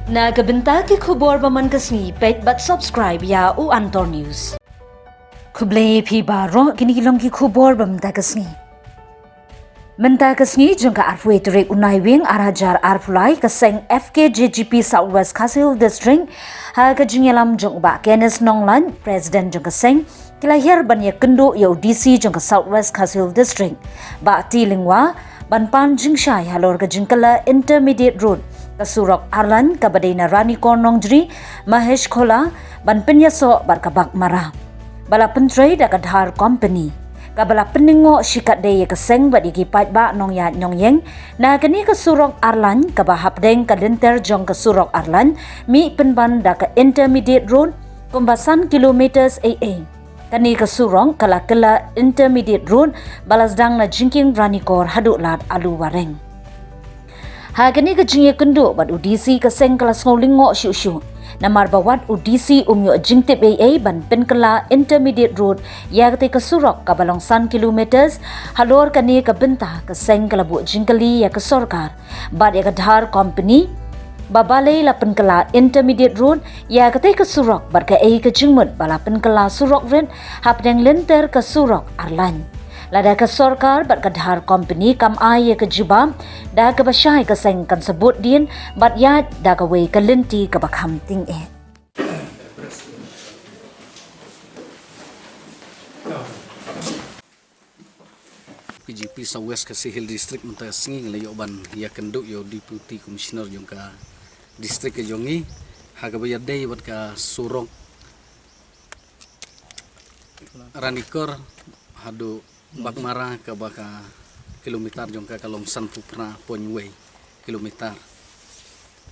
Nagabenta ki khubor baman kasni pet but subscribe ya u Antor News. Kublay pi baro kinilong ki khubor bamta kasni. Menta kasni jungka arfwe turek unai wing arajar arfulai kaseng FKJGP Southwest Kasil District ha kajingelam jung ba Kenneth Nonglan President jung kaseng kilahir banyak kendo ya DC jung Southwest Kasil District ba tilingwa banpan jingshai halor kajingkala Intermediate Road Kasurok Arlan kabadena Rani Kornong Jri Mahesh Khola ban penyaso barkabak marah bala pentrai da kadhar company kabala peningo shikat daya keseng badi gipat ba nong ya nyong yeng na kani Kasurok Arlan kabahap deng kadenter jong Kasurok Arlan mi penban da ka Intermediate Road kumbasan kilometers AA kani Kasurong kala Intermediate Road balasdang na jingking Rani Kor hadu lat alu wareng Hagani kajingye kendo bat udisi kaseng kelas ngolingo syu namar bawat udisi umyo jingtip AA ban penkela Intermediate Road ya kate Kasurok kabalongsan kilometers halor kani kabenta kaseng kalabu jingkali ya kesorkar bat ya kadhar company babale la penkela Intermediate Road ya kate Kasurok bat ka AA kajingmut bala penkela Surok Red hapdeng lenter Kasurok Arlan lada ke sorkar bat kadhar company kam ai ke jiba da ke basyai ke seng kan sebut din bat ya da ke wei ke lenti ke bakham ting PGP Southwest Kasihil District mentah singing le yoban ya kenduk yo deputy commissioner jong ka district ke jongi ha ka bayar day bat ka Surok Ranikor hadu bak marah ke baka kilometer jong ka kalong san pupra ponway kilometer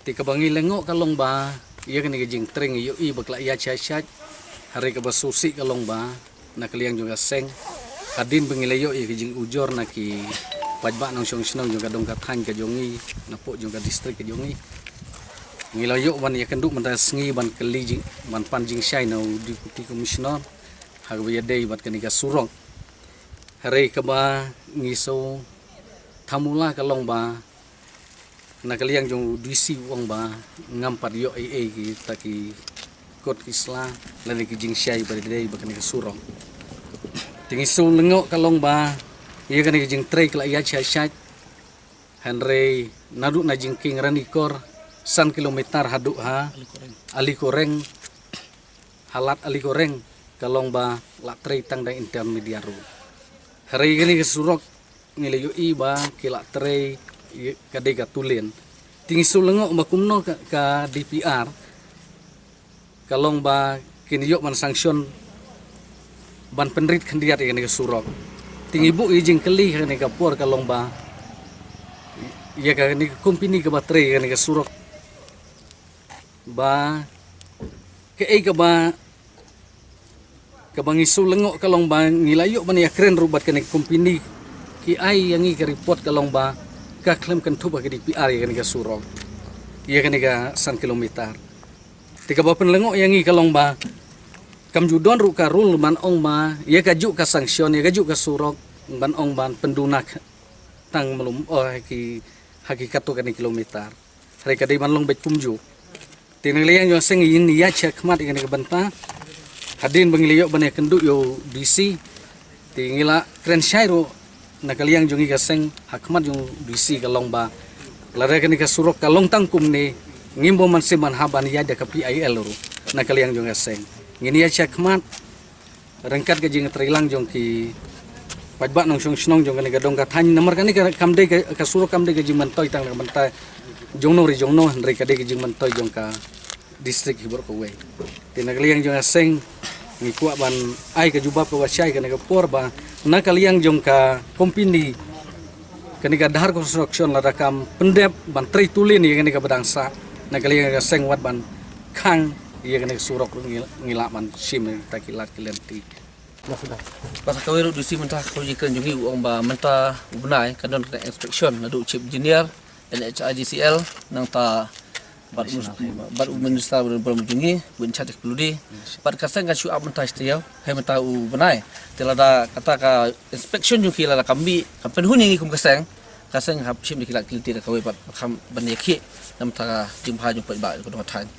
ti ka bangi lengok kalong ba iya kani jing treng yo i bakla ya chachat hari ka basusi kalong ba na kaliang jong ka seng adin bengilayo i jing ujor na ki pajba nang song snong jong ka dong ka than ka jongi na po jong ka district ka jongi ngilayo ban ya kenduk menta sngi ban keli jing ban panjing syai na deputy commissioner hagwe day bat kani ka Surong hari ka ba ngiso thamula kalong ba na kaliang jong DC wong ba ngampat yo AA ki taki kot isla lani ki jing syai ba day ba kani ka Surong tingi so lengok kalong ba iya kan jing trek la ya chachat Henry nadu na jingking Ranikor san kilometer hadu ha ali koreng halat ali koreng kalong ba la trei tang da Intermediate Road hari gini ke Surok ngile yo i ba kila trei kade ka tulen tingi so lengok makumno ka DPR kalong ba kini yo man sanction ban penrit kandiat yang ke Surok tinggi bu izin keli kan ke por kalong ba ya kan ni company ke baterai kan ke Surok ba ke ba ke bangi sulengok kalong ba ngilayo ban ya keren rubat kan company ki ai yang ke report kalong ba ka klaim kan tu ba ke DPR kan ke Surok ya kan ke 1 kilometer tiga ba penlengok yang kalong ba kam judon ru ka rule man ong ma ya kaju ka sanction ya kaju ka Surok ban ong ban pendunak tang melum ki hakikat tu kan kilometer hari kadai man long bet kumju tinang liang yo seng yin ya cek mat kan ke banta hadin bangiliyo ban ya kenduk yo DC tingila kren syairu na kaliang jongi ka seng hakmat yo DC ka long ba lare kan ka Surok ka long tangkum ni ngimbo man siman haban ya da ka PIL ru na kaliang jongi ka seng ngini ya cakmat rengkat ke jing trilang jong ki pajba nong song snong jong ka dong ka than nomor kan ka kamde ka Surok kamde ke jing mantoy tang ka bantai jongno ndre ka de ke jing mantoy jong ka district hibor ko we tinag liang jong seng ngi kuat ban ai ka jubab ko wasai ka por ba na kaliang jong ka company kani ka dahar construction la rakam pendep ban tri tulin ni kani ka badangsa na kaliang ka seng wat ban khang iya kena Surok ngilaman sim takilat kelenti pas kawiro dusi mentah kau jikan jungi uang ba mentah benai kadon kena inspection nadu chief engineer NHIGCL nang ta bat minister bermunjungi bencat peludi bat kaseng ka syuab mentah istiau hai mentah u benai telada kata ka inspection jungi la kambi kampen huni kum kaseng kaseng hab shim dikilat kilti da kawai bat kham ban yakhi nam ta jumpa jumpa ba ko do tan